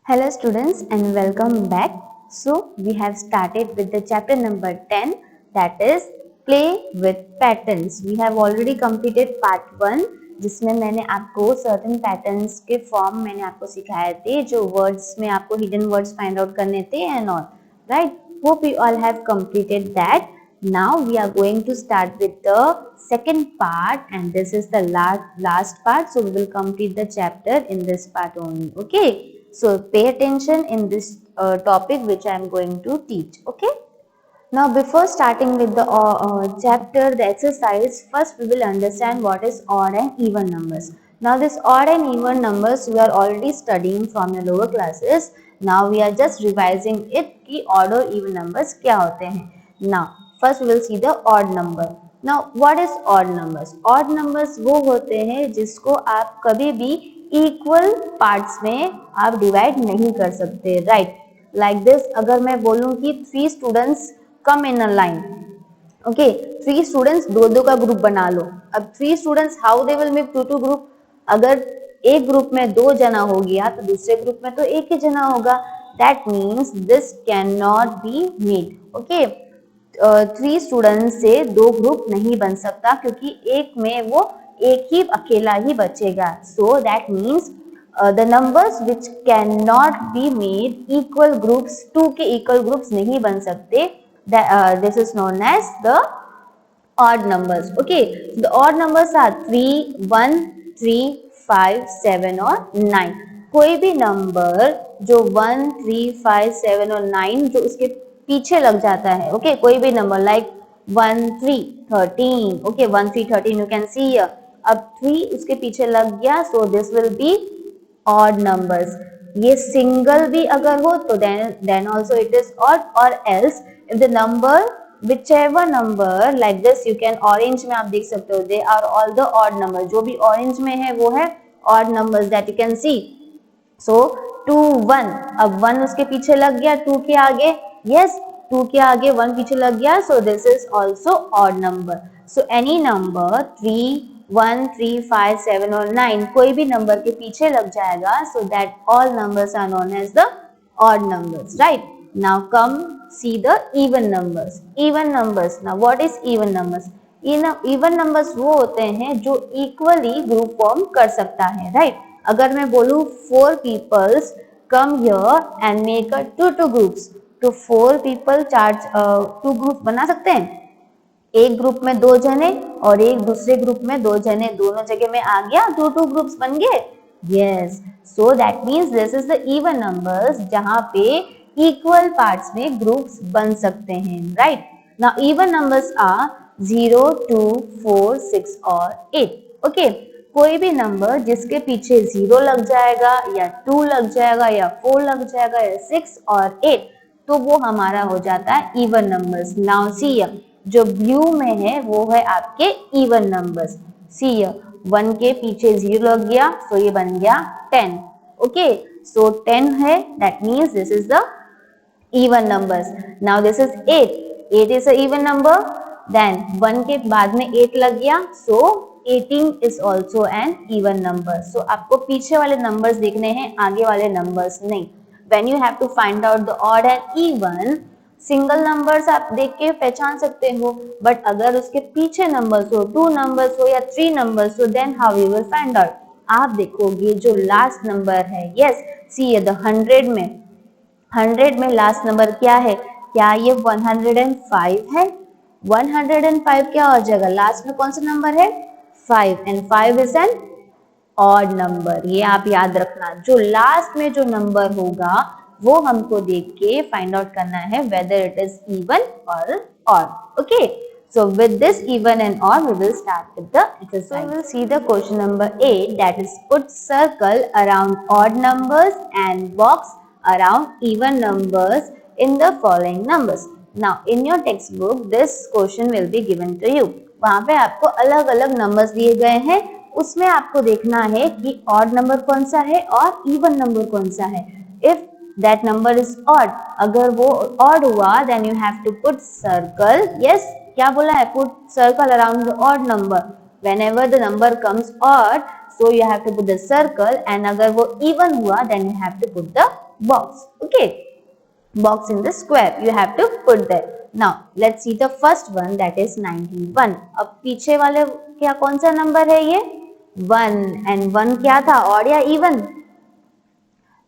Hello students and welcome back. So we have started with the chapter number 10, that is play with patterns. We have already completed part 1 जिसमें मैंने आपको certain patterns के form मैंने आपको सिखाए थे जो words में आपको hidden words find out करने थे and all. Right? Hope you all have completed that. Now we are going to start with the second part and this is the last part. So we will complete the chapter in this part only. Okay. So pay attention in this topic which I am going to teach. Okay. Now before starting with the chapter, the exercise, first we will understand what is odd and even numbers. Now this odd and even numbers we are already studying from your lower classes. Now we are just revising it कि odd और even numbers क्या होते हैं. Now first we will see the odd number. Now what is odd numbers? Odd numbers वो होते हैं जिसको आप कभी भी इक्वल पार्ट्स में आप डिवाइड नहीं कर सकते. Right, like this. अगर मैं बोलूं कि 3 students come in a line, okay, 3 students दो का ग्रुप बना लो. अब 3 students how they will make two group. अगर एक ग्रुप में 2 जना हो गया तो दूसरे ग्रुप में तो एक ही जना होगा. That means this can not be made. Okay, 3 students से 2 ग्रुप नहीं बन सकता क्योंकि एक में वो एक ही अकेला ही बचेगा. So that means the numbers which can not be made equal groups, 2 के इक्वल ग्रुप्स नहीं बन सकते. This is known as the odd numbers. Okay, the odd numbers are 3, 1, 3, 5, 7 और 9. कोई भी नंबर जो 1, 3, 5, 7 और 9 जो उसके पीछे लग जाता है. ओके, कोई भी number like 1, 3, 13. Okay, 1, 3, 13 you can see here. अब 3 उसके पीछे लग गया, so this will be odd numbers. ये सिंगल भी अगर हो तो then also it is odd, और else if the number whichever number like this you can orange में आप देख सकते हो, they are all the odd number. जो भी orange में है वो है odd numbers that you can see. So 2, 1, अब 1 उसके पीछे लग गया 2 के आगे. yes, 2 के आगे 1 पीछे लग गया, so this is also odd number. So any number 3, 1, 3, 5, 7 और 9 कोई भी नंबर के पीछे लग जाएगा, so that all numbers are known as the odd numbers. Right? Now come see the even numbers. Even numbers. Now what is even numbers? Even numbers वो होते हैं जो equally group form कर सकता है. Right? अगर मैं बोलूँ 4 peoples come here and make a two groups, तो 4 people 2 group बना सकते हैं. एक ग्रुप में 2 जने और एक दूसरे ग्रुप में 2 जने, दोनों जगह में आ गया, 2 ग्रुप्स बन गए. Yes, so that means this is the even numbers जहाँ पे इक्वल पार्ट्स में ग्रुप्स बन सकते हैं. Right, now even numbers are 0, 2, 4, 6 और 8. ओके, कोई भी नंबर जिसके पीछे 0 लग जाएगा या 2 लग जाएगा या 4 लग जाएगा या 6 और 8, तो वो हमारा हो जाता है इवन नंबर्स. नाउ सी जो ब्लू में है वो है आपके इवन नंबर्स. सी 1 के पीछे 0 लग गया, तो ये बन गया 10. ओके, सो 10 है, that means this is the even numbers. Now this is 8. 8 is a even number. Then 1 के बाद में 8 लग गया, so 18 is also an even number. So आपको पीछे वाले numbers देखने हैं, आगे वाले numbers नहीं. When you have to find out the odd and even, single numbers आप देख के पहचान सकते हो, बट अगर उसके पीछे नंबर्स हो, 2 नंबर्स हो या 3 नंबर्स हो, then how you will find out. आप देखोगे जो लास्ट नंबर है, यस, सी द 100 में लास्ट नंबर क्या है? क्या ये 105 है? 105 क्या हो जाएगा? लास्ट में कौन सा नंबर है? 5, and 5 is an odd number. ये आप याद रखना, जो लास्ट में जो नंबर होगा वो हमको देख के फाइंड आउट करना है whether it is even or odd. Okay, so with this even and odd we will start with the exercise. So we will see the question number 8, that is put circle around odd numbers and box around even numbers in the following numbers. Now in your textbook this question will be given to you. वहाँ पे आपको अलग अलग numbers दिए गए हैं, उसमें आपको देखना है कि ऑड नंबर कौन सा है और इवन नंबर कौन सा है. If that number is odd, अगर वो odd हुआ then you have to put circle. yes, क्या बोला है? put circle around the odd number. whenever the number comes odd, so you have to put the circle, and अगर वो even हुआ then you have to put the box. Okay, box in the square you have to put there. Now let's see the first one, that is 91. अब पीछे वाले क्या कौन सा number है ये 1, and 1 क्या था odd या even?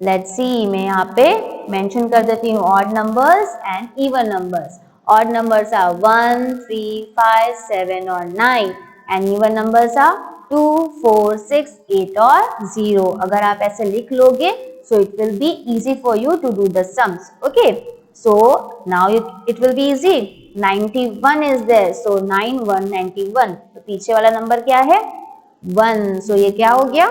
Let's see, मैं यहाँ पे मेंशन कर देती हूँ odd numbers and even numbers. Odd numbers are 1, 3, 5, 7 और 9, and even numbers are 2, 4, 6, 8 और 0. अगर आप ऐसे लिख लोगे, so it will be easy for you to do the sums. Okay, so now it will be easy. 91 is there, so 9, 1, 91. तो पीछे वाला नंबर क्या है 1, so ये क्या हो गया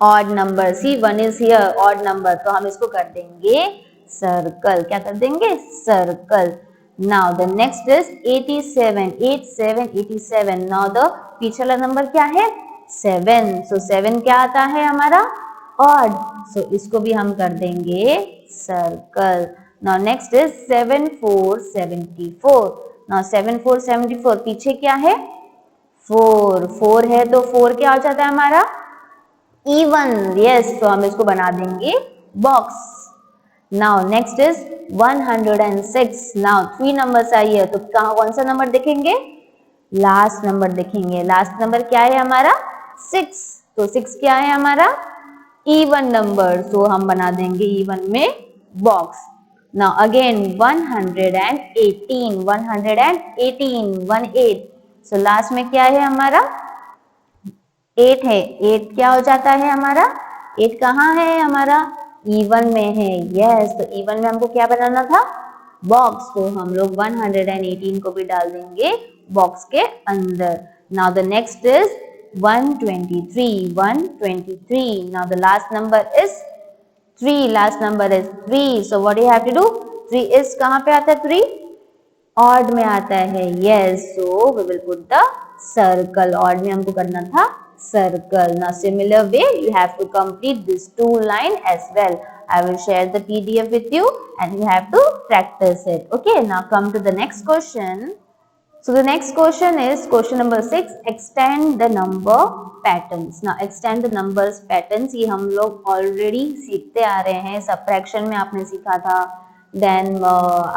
odd number. See, 1 is here, odd number, तो हम इसको कर देंगे circle. क्या कर देंगे circle. Now the next is 87. 87, 87. Now the पीछे वाला नंबर क्या है 7, so 7 क्या आता है हमारा odd, so इसको भी हम कर देंगे circle. Now next is 7, 4, 74. Now 7, 4, 74 पीछे क्या है 4, 4 है तो 4 क्या हो जाता है हमारा even. Yes, तो हम इसको बना देंगे box. Now next is 106. Now 3 numbers are here, तो कहाँ कौन सा नंबर देखेंगे लास्ट नंबर देखेंगे. लास्ट नंबर क्या है हमारा 6, तो 6 क्या है हमारा even नंबर, so हम बना देंगे even में box. Now again 118. 118, 18, so last में क्या है हमारा 8 है. 8 क्या हो जाता है हमारा 8 कहाँ है हमारा इवन में है. यस, तो इवन में हमको क्या बनाना था बॉक्स, तो हम लोग 118 को भी डाल देंगे बॉक्स के अंदर. Now the next is 123. 123. Now the last number is 3. Last number is 3, so what you have to do 3 is कहाँ पे आता है 3 ऑड में आता है. Yes, so we will put the circle. Odd में हमको करना था circle. Now similar way you have to complete this 2 line as well. I will share the PDF with you and you have to practice it. Okay, now come to the next question. So the next question is question number 6, extend the number patterns. Now extend the numbers patterns ये हम लोग already सीखते आ रहे हैं. Subtraction में आपने सीखा था, then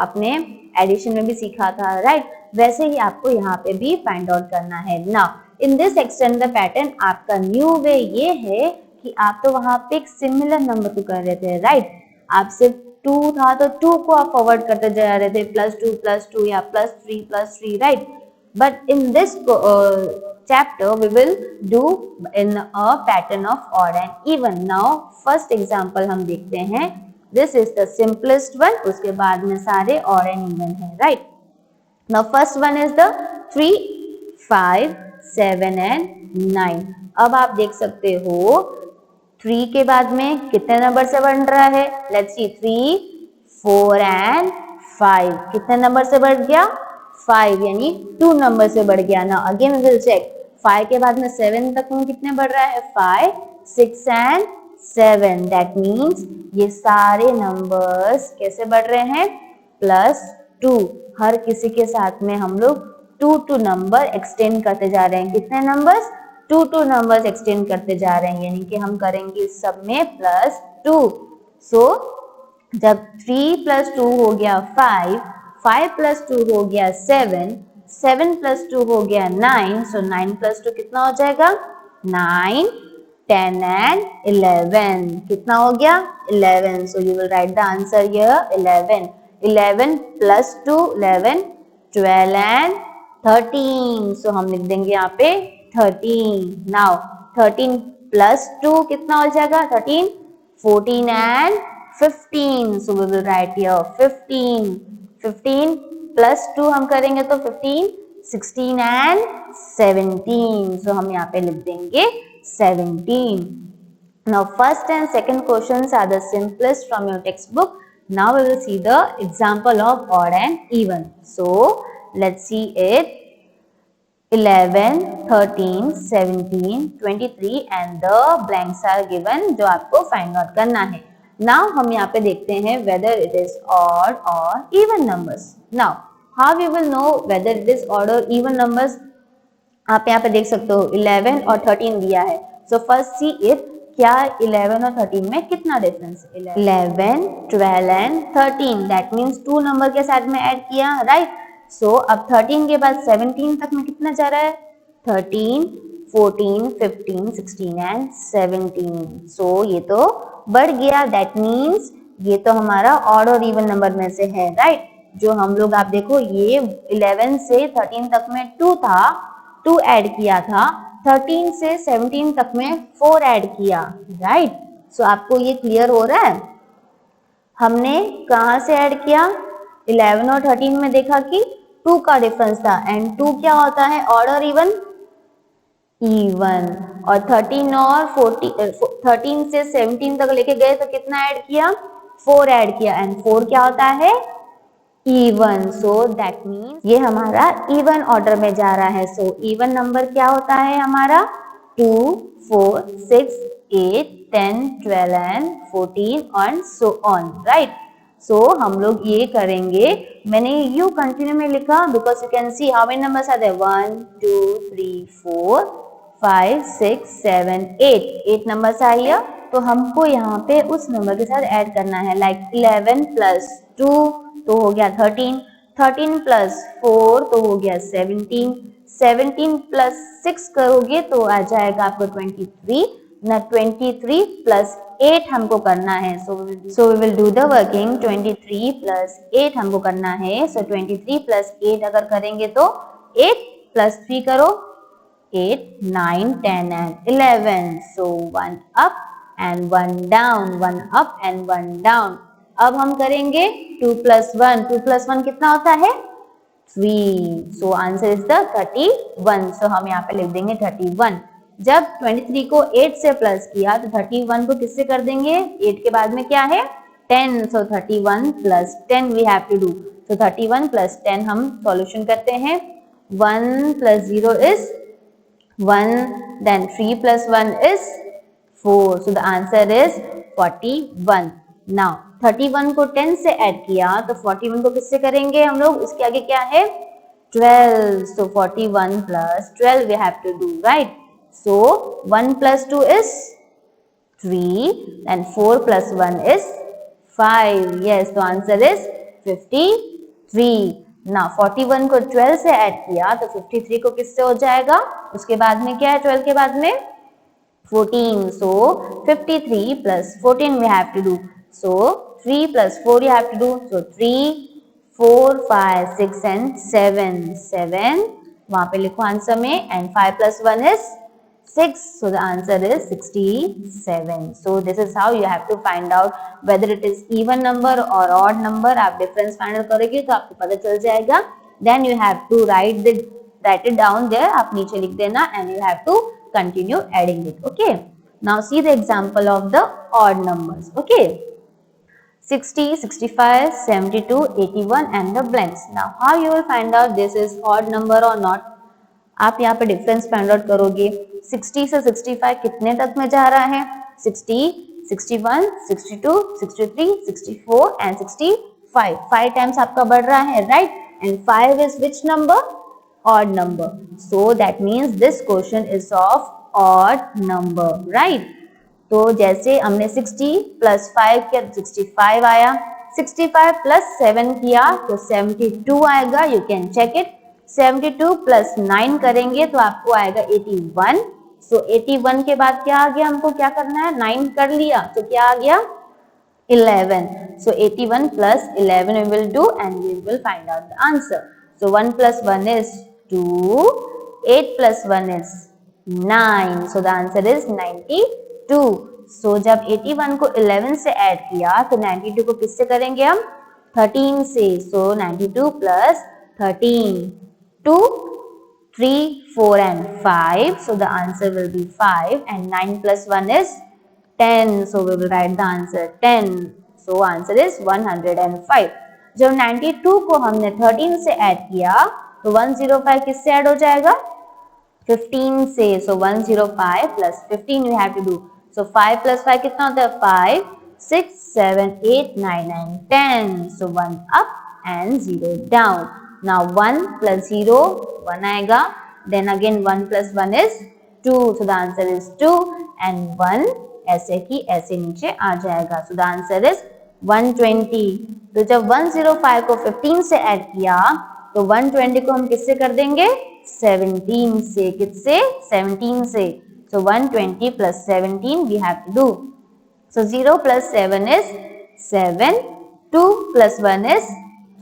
आपने addition में भी सीखा था, right? वैसे ही आपको यहाँ पे भी find out करना है. Now in this extend the pattern आपका न्यू वे ये है कि आप तो वहां पे एक सिमिलर नंबर को कर रहे थे, राइट? आप सिर्फ 2 था तो 2 को आप फॉरवर्ड करते जा रहे थे, +2 या +3, right? But in this chapter we will do in a pattern of odd and even. Now first example हम देखते हैं. This is the simplest one, उसके बाद में सारे ऑड एंड इवन है, right? Now first one is the 3, 5, 7 and 9. अब आप देख सकते हो 3 के बाद में कितने नंबर से बढ़ रहा है. लेट्स सी 3, 4 and 5 कितने नंबर से बढ़ गया 5, यानी 2 नंबर से बढ़ गया. ना अगेन वी विल चेक 5 के बाद में 7 तक में कितने बढ़ रहा है 5, 6 and 7. दैट मीन्स ये सारे नंबर्स कैसे बढ़ रहे हैं +2. हर किसी के साथ में हम लोग 2 नंबर एक्सटेंड करते जा रहे हैं. कितने नंबर्स 2 नंबर्स एक्सटेंड करते जा रहे हैं, यानी कि हम करेंगे सब में +2. सो जब 3 + 2 हो गया 5, 5 + 2 हो गया 7, 7 + 2 हो गया 9, सो 9 + 2 कितना हो जाएगा 9, 10 and 11. कितना हो गया 11. So you will write the answer here 11. 11 + 2 11, 12 and 13. सो हम लिख देंगे यहाँ पे 13. नाउ 13 + 2 कितना हो जाएगा 13, 14 and 15. So we will write here 15. 15 + 2 हम करेंगे तो 15, 16 and 17. सो हम यहाँ पे लिख देंगे 17. Now first and second questions are the simplest from your textbook. Now we will see the example of odd and even. So let's see it. 11, 13, 17, 23 and the blanks are given जो आपको find out करना है. Now हम यहाँ पे देखते हैं whether it is odd or even numbers. Now how we will know whether it is odd or even numbers? आप यहाँ पे देख सकते हो 11 और 13 दिया है, सो फर्स्ट सी इफ क्या 11 और 13 में कितना डिफरेंस है? 11, 12 एंड 13, दैट मीन्स 2 नंबर के साथ में ऐड किया, राइट। सो अब 13 के बाद 17 तक में कितना जा रहा है? 13, 14, 15, 16 एंड 17। सो ये तो बढ़ गया, दैट मीन्स ये तो हमारा ऑड और इवन नंबर में से है, राइट। जो हम लोग आप देखो ये 11 से 13 तक में 2 था, 2 ऐड किया था, 13 से 17 तक में 4 ऐड किया, राइट। सो आपको ये क्लियर हो रहा है? हमने कहाँ से ऐड किया? 11 और 13 में देखा कि 2 का डिफरेंस था, एंड 2 क्या होता है? ऑड और इवन? इवन। और 13 और 13 से 17 तक लेके गए तो कितना ऐड किया? 4 ऐड किया, एंड 4 क्या होता है? इवन। सो दैट मीन्स ये हमारा इवन ऑर्डर में जा रहा है। सो इवन नंबर क्या होता है हमारा? 2, 4, 6, 8, 10, 12 and 14 and so on, right. So हम लोग ये करेंगे, मैंने यू कंटिन्यू में लिखा because you can see how many numbers are there, 1, 2, 3, 4, 5, 6, 7, 8 numbers आ गया। तो हमको यहाँ पे उस नंबर के साथ ऐड करना है, लाइक 11 प्लस 2 तो हो गया 13, 13 प्लस 4 तो हो गया 17, 17 प्लस 6 करोगे तो आ जाएगा आपको 23 ना, 23 प्लस 8 हमको करना है। So we will do the working. 23 plus 8 हमको करना है। सो 23 प्लस 8 अगर करेंगे तो 8 प्लस 3 करो, 8, 9, 10 and 11. So 1 up and 1 down, 1 up and 1 down. अब हम करेंगे 2 plus 1. 2 plus 1 कितना होता है? 3. So answer is the 31. So हम यहाँ पे लिख देंगे 31. जब 23 को 8 से प्लस किया तो 31 को किससे कर देंगे? 8 के बाद में क्या है? 10. So 31 plus 10 we have to do. So 31 plus 10 हम सॉल्यूशन करते हैं. 1 plus 0 is 1, then 3 plus 1 is 4. So the answer is 41. Now 31 को 10 से ऐड किया तो 41 को किससे करेंगे हम लोग? इसके आगे क्या है? 12. So 41 plus 12 we have to do, right? So 1 plus 2 is 3 and 4 plus 1 is 5. Yes, so answer is 53. ना 41 को 12 से ऐड किया तो 53 को किससे हो जाएगा? उसके बाद में क्या है 12 के बाद में? 14. So 53 plus 14 we have to do. So 3 plus 4 you have to do. So 3, 4, 5, 6 and 7. 7 वहाँ पे लिखो आंसर में, and 5 plus 1 is 6. So the answer is 67. So this is how you have to find out whether it is even number or odd number. आप difference find out करोगे तो आपको पता चल जाएगा. Then you have to write it down there. आप नीचे लिख देना and you have to continue adding it. Okay. Now see the example of the odd numbers. Okay. 60, 65, 72, 81 and the blanks. Now how you will find out this is odd number or not? आप यहाँ पे difference find out करोगे. 60 से 65 कितने तक में जा रहा है? 60, 61, 62, 63, 64 एंड 65. 5 टाइम्स आपका बढ़ रहा है, right? And 5 is which number? Odd number. So that means this question is of odd number, right? तो जैसे हमने 60 प्लस 5 किया 65 आया, 65 प्लस 7 किया तो 72 आएगा. You can check it. 72 plus 9 करेंगे तो आपको आएगा 81. सो 81 के बाद क्या आ गया? हमको क्या करना है? 9 कर लिया तो क्या आ गया? 11. So 81 plus 11 we will do and we will find out the answer. So 1 plus 1 is 2, 8 plus 1 is 9. So the answer is 92. So जब 81 को 11 से ऐड किया तो 92 को किससे करेंगे हम? 13 से. So 92 plus 13. 2, 3, 4 and 5. So the answer will be 5 and 9 plus 1 is 10. So we will write the answer 10. So answer is 105. जब 92 को हमने 13 से ऐड किया तो 105 किससे ऐड हो जाएगा? 15 से. So 105 plus 15 we have to do. So 5 plus 5 कितना होता है? 5, 6, 7, 8, 9 and 10. So 1 up and 0 down. Now 1 plus 0 1 आएगा. Then again 1 plus 1 is 2. So the answer is 2 and 1 ऐसे की ऐसे नीचे आ जाएगा. So the answer is 120. तो जब 105 को 15 से ऐड किया तो 120 को हम किससे कर देंगे? 17 से. किससे? 17 से. So 120 plus 17 we have to do. So 0 plus 7 is 7, 2 plus 1 is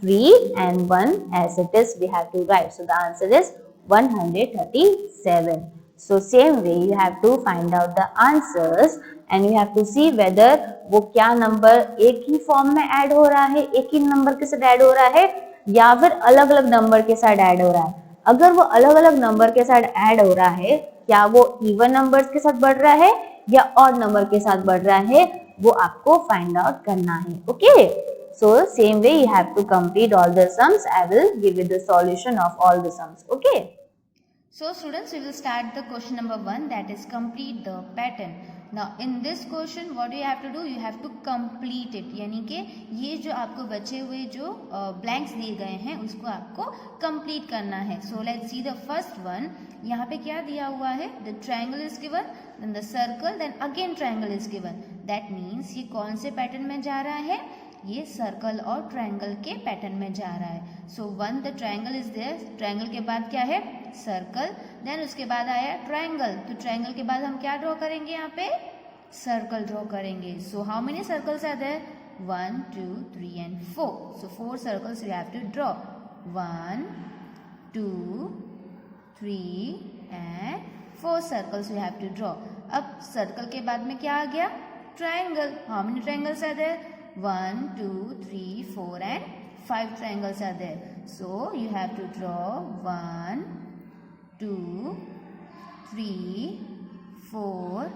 3 and 1 as it is we have to write. So the answer is 137. So same way you have to find out the answers and you have to see whether वो क्या number एक ही form में add हो रहा है, एक ही number के साथ ऐड हो रहा है या फिर अलग अलग नंबर के साथ ऐड हो रहा है. अगर वो अलग अलग नंबर के साथ ऐड हो रहा है, क्या वो इवन नंबर्स के साथ बढ़ रहा है या ऑड नंबर के साथ बढ़ रहा है, वो आपको फाइंड आउट करना है. Okay, so same way you have to complete all the sums. I will give you the solution of all the sums. Okay, so students, we will start the question number 1, that is complete the pattern. Now in this question what do you have to do? You have to complete it, यानी कि ये जो आपको बचे हुए जो blanks दिए गए हैं उसको आपको कंप्लीट करना है. So let's see the first one. यहाँ पे क्या दिया हुआ है? The triangle is given, then the circle, then again triangle is given. That means ये कौन से पैटर्न में जा रहा है? ये सर्कल और ट्रायंगल के पैटर्न में जा रहा है. So one the triangle is there, triangle के बाद क्या है? सर्कल, देन उसके बाद आया ट्रायंगल. तो ट्रायंगल के बाद हम क्या ड्रॉ करेंगे? यहाँ पे सर्कल ड्रॉ करेंगे. So how many circles are there? 1 2 3 and 4. So 4 circles we have to draw. 1 2 3 and 4 circles we have to draw. अब सर्कल के बाद में क्या आ गया? Triangle. How many triangles are there? 1 2 3 4 and 5 triangles are there. So you have to draw 1 2 3 4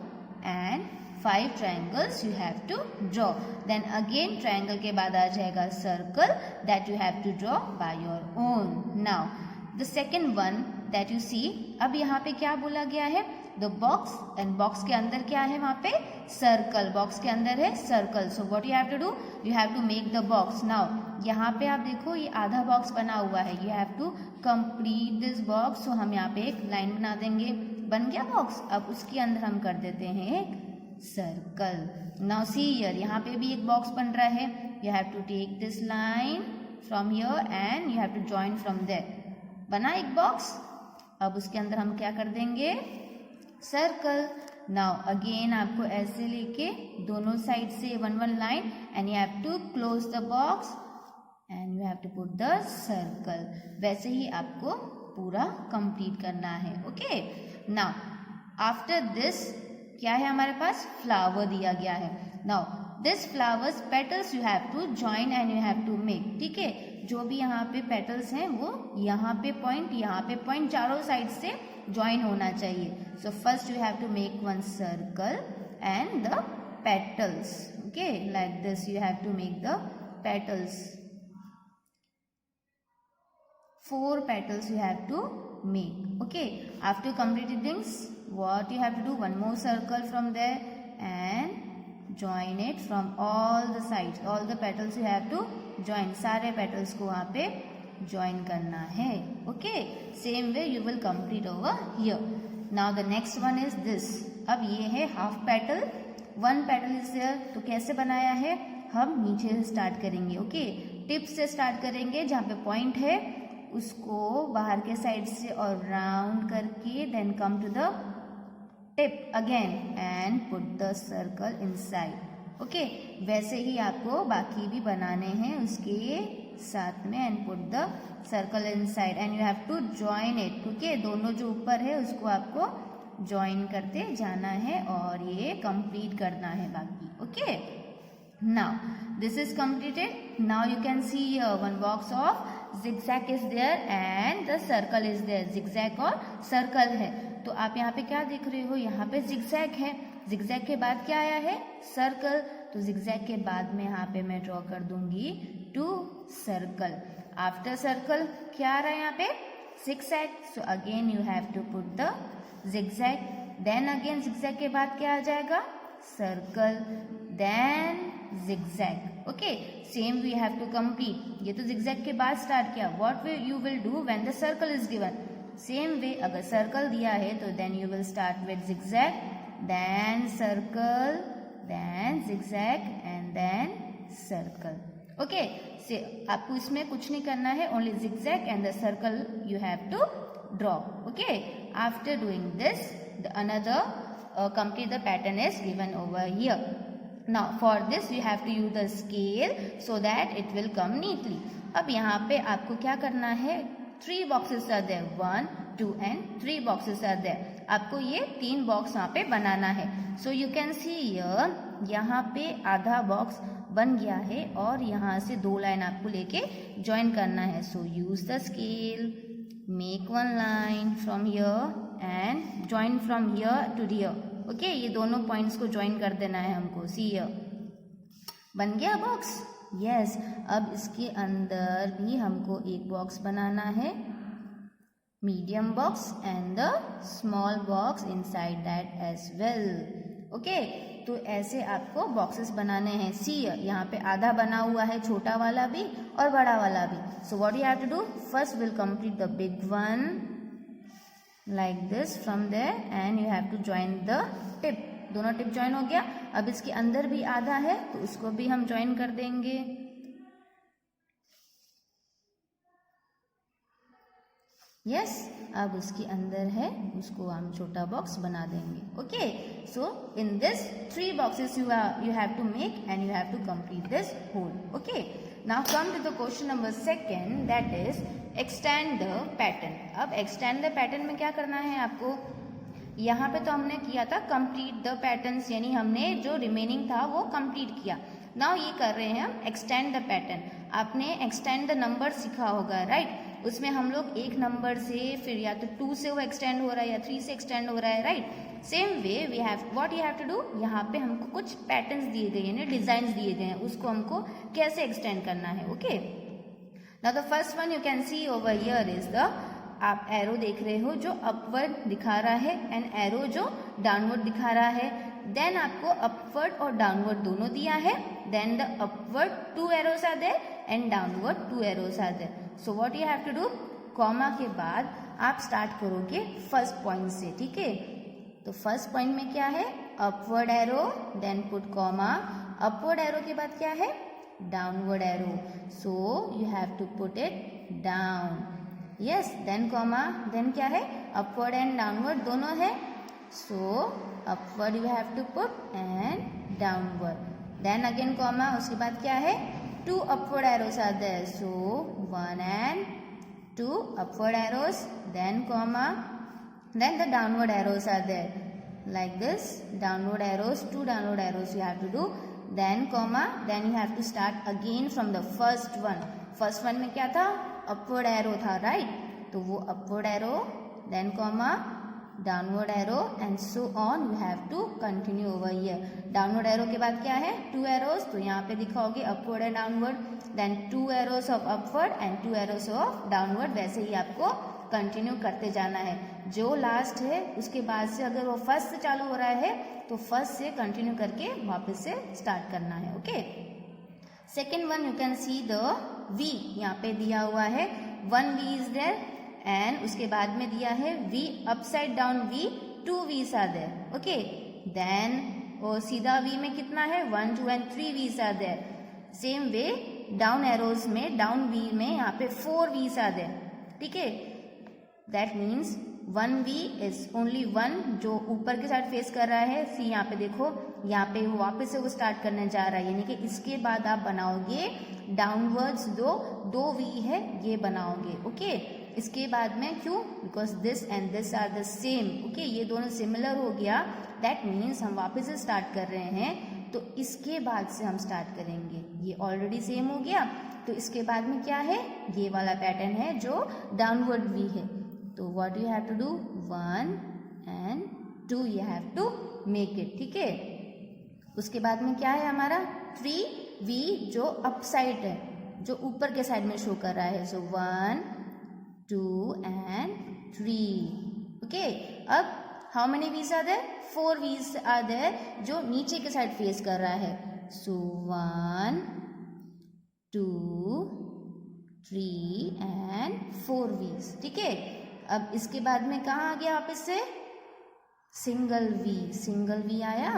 and 5 triangles you have to draw. Then again triangle के बाद आ जाएगा circle that you have to draw by your own. Now the second one that you see, अब यहाँ पे क्या बोला गया है? द बॉक्स, एंड बॉक्स के अंदर क्या है? वहाँ पे सर्कल. बॉक्स के अंदर है circle. So what you have to do? You have to make the box. Now यहाँ पे आप देखो ये आधा बॉक्स बना हुआ है. You have to complete this box. So हम यहाँ पे एक लाइन बना देंगे. बन गया बॉक्स. अब उसके अंदर हम कर देते हैं एक सर्कल. नाउ सी हियर, यहाँ पे भी एक बॉक्स बन रहा है. You have to take this line from here and you have to join from there. बना एक बॉक्स. अब उसके अंदर हम क्या कर देंगे? सर्कल. नाउ अगेन आपको ऐसे लेके दोनों साइड से 1 1 line and you have to close the box and you have to put the circle. वैसे ही आपको पूरा कंप्लीट करना है. ओके, नाउ आफ्टर दिस क्या है हमारे पास? फ्लावर दिया गया है. Now this flowers petals you have to join and you have to make. ठीक है, जो भी यहाँ पे पेटल्स हैं वो यहाँ पे पॉइंट चारों साइड से ज्वाइन होना चाहिए. So first you have to make one circle and the petals. Okay, like this you have to make the petals. 4 petals you have to make. Okay, after completing things, what you have to do? One more circle from there and join it from all the sides. All the petals you have to join. सारे petals को वहाँ पे join करना है. Okay, same way you will complete over here. Now the next one is this. अब ये है half petal. 1 petal is there. तो कैसे बनाया है? हम नीचे से स्टार्ट करेंगे. ओके, टिप से स्टार्ट करेंगे. जहाँ पे पॉइंट है उसको बाहर के साइड से और राउंड करके then come to the tip again and put the circle inside. Okay, वैसे ही आपको बाकी भी बनाने हैं उसके साथ में and put the circle inside and you have to join it. Okay, दोनों जो ऊपर है उसको आपको जॉइन करते जाना है और ये कंप्लीट करना है बाकी. Okay, now this is completed. Now you can see one box of zigzag is there and the circle is there. zigzag और circle है. तो आप यहाँ पे क्या देख रहे हो? यहाँ पे zigzag है. zigzag के बाद क्या आया है? circle. तो zigzag के बाद में यहाँ पे मैं ड्रॉ कर दूंगी 2 circle. after circle क्या आ रहा है यहाँ पे? zigzag. so again you have to put the zigzag. then again zigzag के बाद क्या आ जाएगा? circle. then zigzag. okay, same we have to complete. ये तो zigzag के बाद स्टार्ट किया. what you will do when the circle is given? Same way अगर सर्कल दिया है तो then you will start with zigzag, then circle, then zigzag and then circle. Okay, से आपको इसमें कुछ नहीं करना है, only zigzag and the circle you have to draw. Okay, after doing this the another complete the pattern is given over here. Now for this you have to use the scale so that it will come neatly. अब यहाँ पे आपको क्या करना है, 3 boxes are there, 1, 2 and 3 boxes are there. आपको ये 3 box यहाँ पे बनाना है. So you can see here, यहाँ पे आधा बॉक्स बन गया है और यहाँ से 2 लाइन आपको लेके ज्वाइन करना है. So use the scale, make 1 line from here and join from here to here. Okay, ये दोनों पॉइंट्स को ज्वाइन कर देना है हमको. सी हियर, बन गया बॉक्स. यस, अब इसके अंदर भी हमको एक बॉक्स बनाना है, medium box and the small box inside that as well. Okay, तो ऐसे आपको बॉक्सेस बनाने हैं. सी यहाँ पे आधा बना हुआ है, छोटा वाला भी और बड़ा वाला भी. So what you have to do, first will complete the big one like this from there and you have to join the tip. दोनों टिप ज्वाइन हो गया. अब इसके अंदर भी आधा है तो उसको भी हम ज्वाइन कर देंगे. यस, अब उसके अंदर है, उसको हम छोटा बॉक्स बना देंगे. Okay, so in this 3 boxes you have to make and you have to complete this whole. Okay, now come to the question number 2, that is extend the pattern. अब extend the pattern में क्या करना है आपको, यहाँ पे तो हमने किया था complete the patterns, यानी हमने जो रिमेनिंग था वो complete किया. नाउ ये कर रहे हैं हम extend the pattern. आपने extend the number सीखा होगा, राइट? उसमें हम लोग एक नंबर से फिर या तो 2 से वो एक्सटेंड हो रहा है या 3 से एक्सटेंड हो रहा है, right? Same way we have what you have to do, यहाँ पे हमको कुछ पैटर्न्स दिए गए हैं, डिजाइन दिए गए हैं, उसको हमको कैसे एक्सटेंड करना है. Okay, now the first one you can C over here is the, आप एरो देख रहे हो जो अपवर्ड दिखा रहा है एंड एरो जो डाउनवर्ड दिखा रहा है. देन आपको अपवर्ड और डाउनवर्ड दोनों दिया है. Then the upward 2 arrows are there and downward 2 arrows are there. So what you have to do, comma के बाद आप स्टार्ट करोगे फर्स्ट पॉइंट से. ठीक है, तो फर्स्ट पॉइंट में क्या है, upward arrow, then put comma. Upward arrow के बाद क्या है, downward arrow. So you have to put it down. Yes, then comma, then क्या है, अपवर्ड एंड डाउनवर्ड दोनों है. So upward you have to put and downward. Then again comma, उसके बाद क्या है, 2 upward arrows are there. So 1 and 2 upward arrows, then comma, then the downward arrows are there. Like this, downward arrows, 2 downward arrows you have to do. Then comma, then you have to start again from the first one. First one में क्या था, upward arrow था, right? तो वो upward arrow, then comma, downward arrow and so on. You have to continue over here. Downward arrow के बाद क्या है, 2 एरोज, तो यहाँ पे दिखाओगे upward and downward. Then 2 arrows of upward and 2 arrows of downward. वैसे ही आपको कंटिन्यू करते जाना है. जो लास्ट है उसके बाद से अगर वो फर्स्ट से चालू हो रहा है तो फर्स्ट से कंटिन्यू करके वापस से स्टार्ट करना है. Okay, second one you can see the V, यहाँ पे दिया हुआ है 1 वी इज देयर एंड उसके बाद में दिया है V upside down V, 2 V's are there. Okay, then और सीधा V में कितना है, 1, 2 and 3 V's are there. Same way down arrows में, डाउन V में यहाँ पे 4 V's आर देयर. ठीक है, that means 1 V is only 1 जो ऊपर के साइड फेस कर रहा है. सी यहाँ पे देखो, यहाँ पे वो वापस से वो स्टार्ट करने जा रहा है, यानी कि इसके बाद आप बनाओगे डाउनवर्ड्स 2 V है ये बनाओगे. ओके, इसके बाद में क्यों, because this and this are the same. Okay, ये दोनों सिमिलर हो गया, दैट मीन्स हम वापस से स्टार्ट कर रहे हैं, तो इसके बाद से हम स्टार्ट करेंगे. ये ऑलरेडी सेम हो गया, तो इसके बाद में क्या है, ये वाला पैटर्न है जो डाउनवर्ड वी है. तो what you have to do, 1 and 2 you have to make it. ठीक है, उसके बाद में क्या है हमारा 3 वी जो अप साइड है, जो ऊपर के साइड में शो कर रहा है. सो 1, 2 and 3. ओके, अब हाउ मेनी वीज आर देयर, 4 वीज आर देयर जो नीचे के साइड फेस कर रहा है. सो 1, 2, 3 and 4 वीज. ठीक है, अब इसके बाद में कहाँ आ गया वापस से, सिंगल वी आया,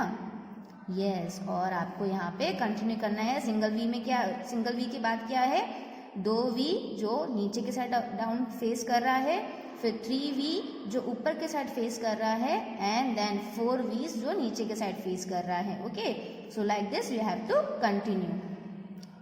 यस। और आपको यहाँ पे कंटिन्यू करना है। सिंगल वी में क्या, सिंगल वी के बाद क्या है, 2 वी जो नीचे के साइड डाउन फेस कर रहा है, फिर 3 वी जो ऊपर के साइड फेस कर रहा है, एंड देन 4 वीज जो नीचे के साइड फेस कर रहा है। Okay, so like this you have to continue.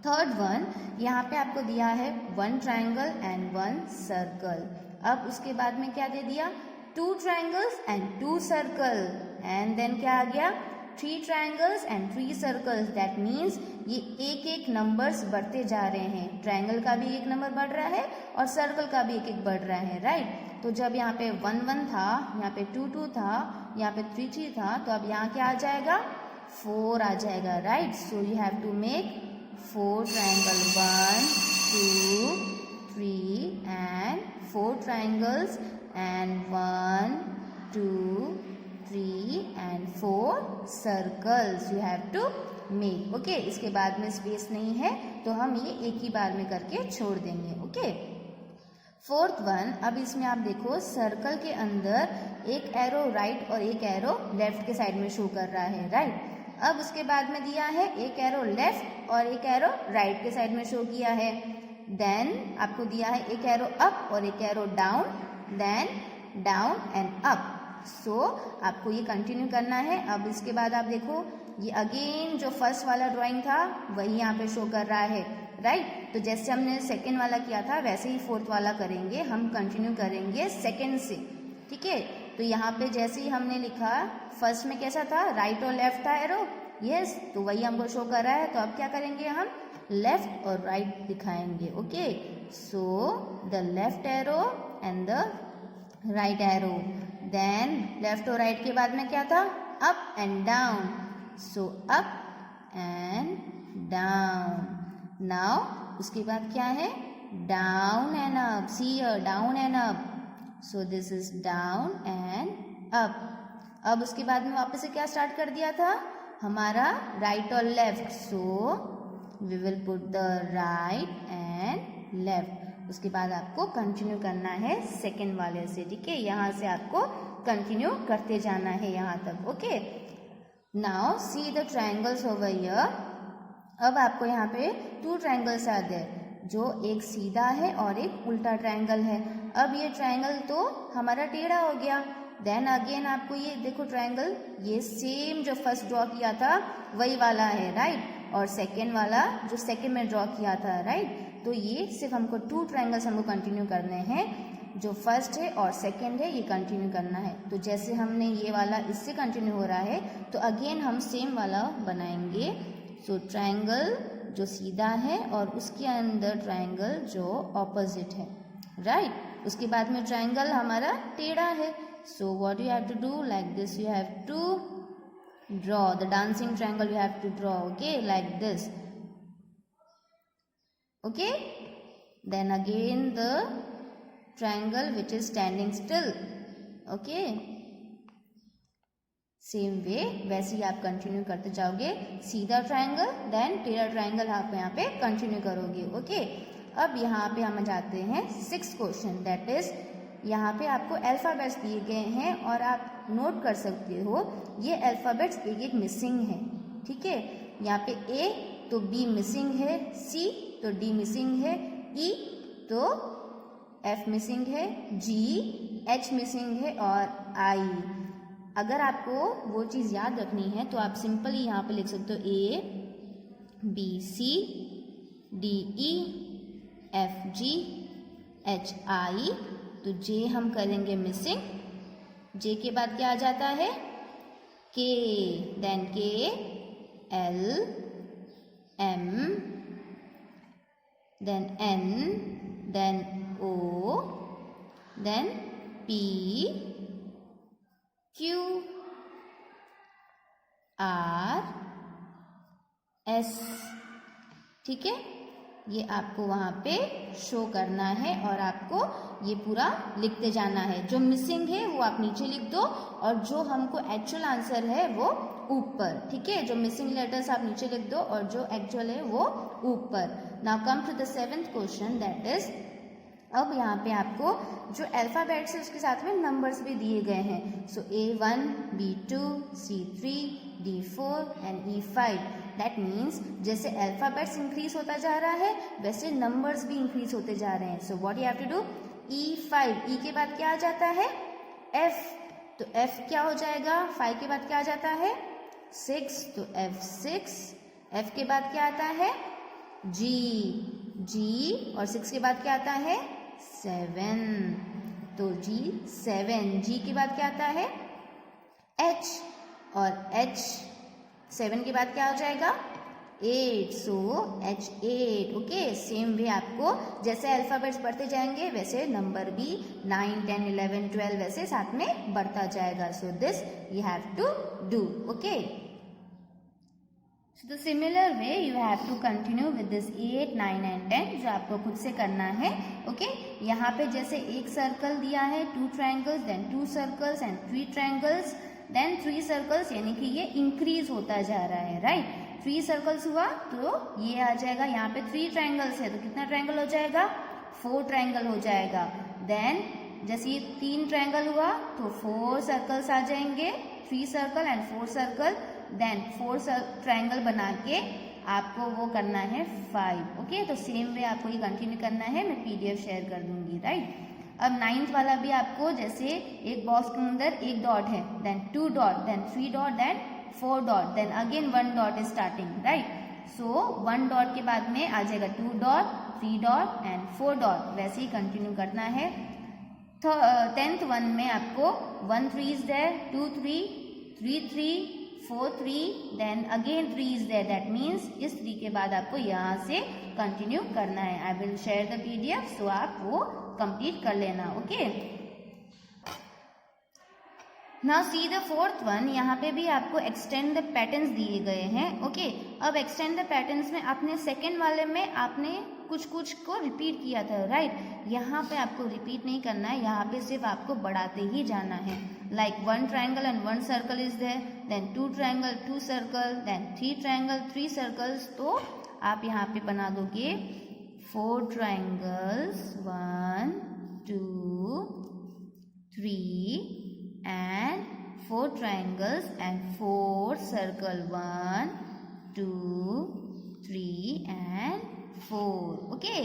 Third one, यहाँ पे आपको दिया है 1 ट्रायंगल एंड 1 सर्कल। अब उसके बाद में क्या दे दिया, 2 triangles and 2 circle, and then क्या आ गया, 3 triangles and 3 circles. That means ये एक एक नंबर्स बढ़ते जा रहे हैं। ट्रायंगल का भी एक नंबर बढ़ रहा है और सर्कल का भी एक एक बढ़ रहा है, राइट। तो जब यहाँ पे 1 1 था, यहाँ पे 2 2 था, यहाँ पे 3 3 था, तो अब यहाँ क्या आ जाएगा, 4 आ जाएगा, right. So you have to make 4 triangle, 1 2 3 and 4 triangles and 1 2 3 and 4 circles you have to make. Okay, इसके बाद में स्पेस नहीं है तो हम ये एक ही बार में करके छोड़ देंगे। ओके, फोर्थ वन, अब इसमें आप देखो सर्कल के अंदर एक एरो राइट और एक एरो लेफ्ट के साइड में शो कर रहा है, राइट। अब उसके बाद में दिया है एक एरो लेफ्ट और एक एरो राइट के साइड में शो किया है। देन आपको दिया है एक एरो अप और एक arrow down, then down and up. So आपको ये कंटिन्यू करना है। अब इसके बाद आप देखो ये अगेन जो फर्स्ट वाला ड्राइंग था वही यहाँ पे शो कर रहा है, राइट। तो जैसे हमने सेकेंड वाला किया था वैसे ही फोर्थ वाला करेंगे, हम कंटिन्यू करेंगे सेकेंड से, ठीक है। तो यहाँ पे जैसे ही हमने लिखा, फर्स्ट में कैसा था, राइट और लेफ्ट था एरो, यस, तो वही हमको शो कर रहा है। तो अब क्या करेंगे, हम लेफ्ट और राइट दिखाएंगे। Okay, so the left arrow and the right arrow. Then left और राइट के बाद में क्या था, up and down, so up and down. Now उसके बाद क्या है, down and up, see here, down and up, so this is down and up. अब उसके बाद में वापस से क्या स्टार्ट कर दिया था हमारा, राइट और left, so we will put the right and left. उसके बाद आपको कंटिन्यू करना है सेकेंड वाले से, ठीक है। यहाँ से आपको कंटिन्यू करते जाना है यहाँ तक। Okay, now see the triangles over here. अब आपको यहाँ पे 2 ट्रायंगल्स आ गए, जो एक सीधा है और एक उल्टा ट्रायंगल है। अब ये ट्रायंगल तो हमारा टेढ़ा हो गया। देन अगेन आपको ये देखो ट्रायंगल, ये सेम जो फर्स्ट ड्रॉ किया था वही वाला है, राइट। और सेकेंड वाला जो सेकेंड में ड्रॉ किया था, राइट। तो ये सिर्फ हमको 2 ट्रायंगल्स हमको कंटिन्यू करने हैं, जो फर्स्ट है और सेकेंड है ये कंटिन्यू करना है। तो जैसे हमने ये वाला इससे कंटिन्यू हो रहा है तो अगेन हम सेम वाला बनाएंगे। सो ट्रायंगल जो सीधा है और उसके अंदर ट्रायंगल जो ऑपोजिट है, राइट। उसके बाद में ट्रायंगल हमारा टेढ़ा है। So what you have to do, like this you have to draw the dancing triangle, you have to draw, okay, like this. Okay, then again the triangle which is standing still, okay, same way वैसे ही आप continue करते जाओगे। सीधा triangle then टेढ़ा triangle आप यहाँ पे continue करोगे। ओके, अब यहाँ पे हम जाते हैं 6th क्वेश्चन, दैट इज यहाँ पे आपको अल्फाबेट्स दिए गए हैं और आप नोट कर सकते हो ये अल्फाबेट्स एक एक मिसिंग है, ठीक है। यहाँ पे ए तो बी मिसिंग है, सी तो डी मिसिंग है, ई तो एफ मिसिंग है, जी एच मिसिंग है और आई। अगर आपको वो चीज़ याद रखनी है तो आप सिंपली यहाँ पे लिख सकते हो A B C D E F G H I. तो जे हम करेंगे मिसिंग, जे के बाद क्या आ जाता है K, then K L M then N, then O, then P, Q, R, S, ठीक है। ये आपको वहाँ पे शो करना है और आपको ये पूरा लिखते जाना है। जो मिसिंग है वो आप नीचे लिख दो और जो हमको एक्चुअल आंसर है वो ऊपर, ठीक है। जो मिसिंग लेटर्स आप नीचे लिख दो और जो एक्चुअल है वो ऊपर। Now come to the 7th question, that is अब यहाँ पे आपको जो अल्फ़ाबेट्स है उसके साथ में नंबर्स भी दिए गए हैं. सो A1, B2, C3, D4 and E5. That means जैसे अल्फ़ाबेट्स इंक्रीज होता जा रहा है वैसे नंबर्स भी इंक्रीज होते जा रहे हैं. So what you have to do, E5, E के बाद क्या आ जाता है, F, तो F क्या हो जाएगा, 5 के बाद क्या आ जाता है, 6, तो F6. F के बाद क्या आता है, G, और 6 के बाद क्या आता है, 7, तो G7. G के बाद क्या आता है, H, और H 7 के बाद क्या हो जाएगा, 8, सो H8. ओके, सेम वे आपको जैसे अल्फ़ाबेट्स बढ़ते जाएंगे वैसे नंबर भी 9, 10, 11, 12 वैसे साथ में बढ़ता जाएगा. So this you have to do. Okay, so the similar way you have to continue with this 8, 9 and 10 जो आपको खुद से करना है. ओके, यहाँ पे जैसे एक सर्कल दिया है, 2 triangles, then 2 circles and 3 triangles, then 3 circles, यानी कि ये इंक्रीज होता जा रहा है. राइट, 3 सर्कल्स हुआ तो ये आ जाएगा, यहाँ पे 3 ट्रायंगल्स है तो कितना ट्रायंगल हो जाएगा, 4 ट्रायंगल हो जाएगा. देन जैसे ये 3 ट्रायंगल हुआ तो 4 सर्कल्स आ जाएंगे, 3 circle and 4 circle, then 4 triangle बना के आपको वो करना है 5. ओके, तो सेम वे आपको ये कंटिन्यू करना है, मैं PDF शेयर कर दूंगी. राइट, अब 9th वाला भी आपको जैसे एक बॉक्स के अंदर एक डॉट है, then 2 dot, then 3 dot, then 4 dot, then again 1 dot is starting. Right, so 1 dot के बाद में आ जाएगा 2 डॉट, 3 डॉट एंड 4 डॉट, वैसे ही कंटिन्यू करना है. 10th वन में आपको 1 3 is there, 2 3, 3 3, 4 3, then again 3 is there. That means इस 3 के बाद आपको यहाँ से कंटिन्यू करना है. I will share the PDF, सो आप वो कंप्लीट कर लेना. Okay, now see the 4th one. यहाँ पे भी आपको एक्सटेंड द पैटर्न्स दिए गए हैं. ओके, अब एक्सटेंड द पैटर्न्स में आपने सेकेंड वाले में आपने कुछ को रिपीट किया था. राइट, यहाँ पे आपको रिपीट नहीं करना है, यहाँ पे सिर्फ आपको बढ़ाते ही जाना है. Like 1 triangle and 1 circle is there, then 2 triangle 2 circle, then 3 triangle 3 circles. तो आप यहाँ पे बना दोगे 4 triangles, 1 2 3 and 4 triangles and 4 circle, 1 2 3 and 4. Okay,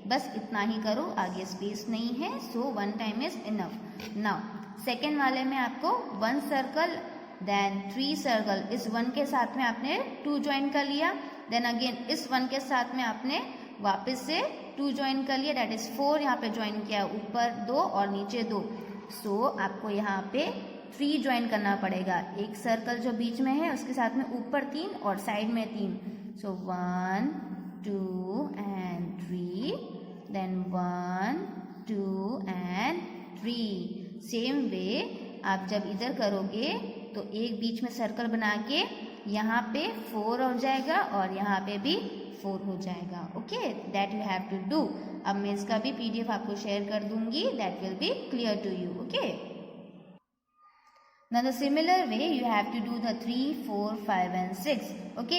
बस इतना ही करो, आगे स्पेस नहीं है. सो 1 time is enough. Now second वाले में आपको 1 सर्कल देन 3 सर्कल, इस 1 के साथ में आपने 2 ज्वाइन कर लिया, देन अगेन इस 1 के साथ में आपने वापस से 2 ज्वाइन कर लिया, दैट इज 4 यहाँ पे ज्वाइन किया, ऊपर 2 और नीचे 2. सो आपको यहाँ पे 3 ज्वाइन करना पड़ेगा. एक सर्कल जो बीच में है उसके साथ में ऊपर 3 और साइड में 3. सो 1 2 and 3, then 1 2 and 3. Same way आप जब इधर करोगे तो एक बीच में सर्कल बना के यहाँ पे 4 हो जाएगा और यहाँ पे भी 4 हो जाएगा. Okay, that you have to do. अब मैं इसका भी PDF आपको शेयर कर दूंगी, that will be clear to you. Okay, now the similar way you have to do the 3 4 5 and 6. Okay,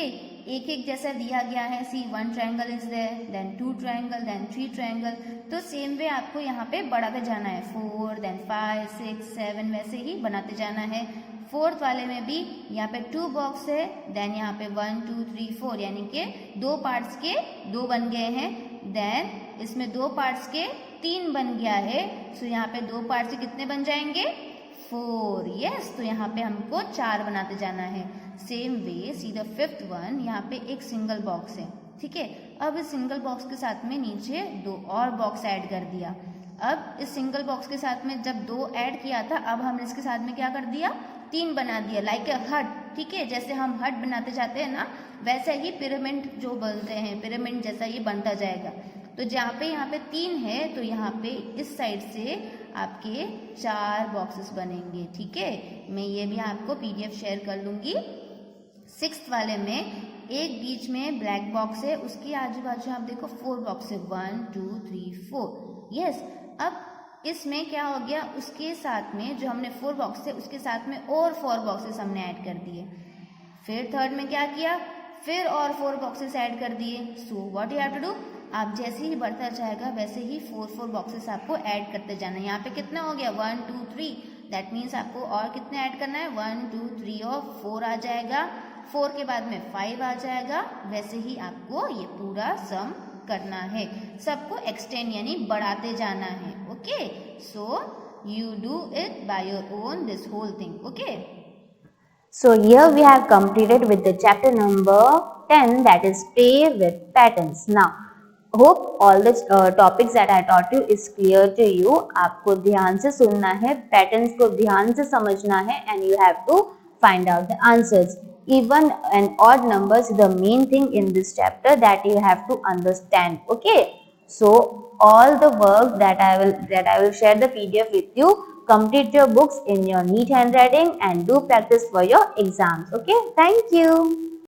एक एक जैसा दिया गया है. See 1 triangle is there, then 2 triangle, then 3 triangle. तो सेम वे आपको यहाँ पे बढ़ाते जाना है, 4 देन 5 6 7 वैसे ही बनाते जाना है. 4th वाले में भी यहाँ पे 2 बॉक्स है, देन यहाँ पे 1 2 3 4, यानी कि 2 पार्ट्स के 2 बन गए हैं. देन इसमें 2 पार्ट्स के 3 बन गया है. सो यहाँ पे 2 पार्ट्स के कितने बन जाएंगे, 4. यस, तो यहाँ पे हमको 4 बनाते जाना है. Same way see the 5th one. यहाँ पे एक सिंगल बॉक्स है, ठीक है. अब इस सिंगल बॉक्स के साथ में नीचे 2 और बॉक्स ऐड कर दिया. अब इस सिंगल बॉक्स के साथ में जब 2 ऐड किया था, अब हमने इसके साथ में क्या कर दिया, 3 बना दिया, लाइक ए हट. ठीक है, जैसे हम हट बनाते जाते हैं ना, वैसे ही पिरामिड जो बोलते हैं, पिरामिड जैसा ये बनता जाएगा. तो जहाँ पे यहाँ पे 3 है तो यहाँ पे इस साइड से आपके 4 बॉक्सेस बनेंगे. ठीक है, मैं ये भी आपको PDF शेयर कर लूँगी. 6th वाले में एक बीच में ब्लैक बॉक्स है, उसके आजू बाजू आप देखो 4 बॉक्स है, 1 2 3 4. यस, अब इसमें क्या हो गया, उसके साथ में जो हमने 4 बॉक्स है उसके साथ में और 4 बॉक्सेस हमने ऐड कर दिए. फिर 3rd में क्या किया, फिर और 4 बॉक्सेस ऐड कर दिए. So what you have to do, आप जैसे ही बढ़ता जाएगा वैसे ही 4 बॉक्सेस आपको ऐड करते जाना है। यहाँ पे कितना हो गया 1 2 3, दैट मीन्स आपको और कितने ऐड करना है 1 2 3 और 4 आ जाएगा, 4 के बाद में 5 आ जाएगा। वैसे ही आपको ये पूरा सम करना है, सबको एक्सटेंड यानी बढ़ाते जाना है। Okay, so you do it by your own this whole thing. Okay, So here we have completed with the chapter number 10, that is play with patterns. Now hope all the topics that I taught you is clear to you. आपको ध्यान से सुनना है, patterns को ध्यान से समझना है, and you have to find out the answers. Even and odd numbers is the main thing in this chapter that you have to understand. Okay, so all the work that I will share the PDF with you. Complete your books in your neat handwriting and do practice for your exams. Okay, thank you.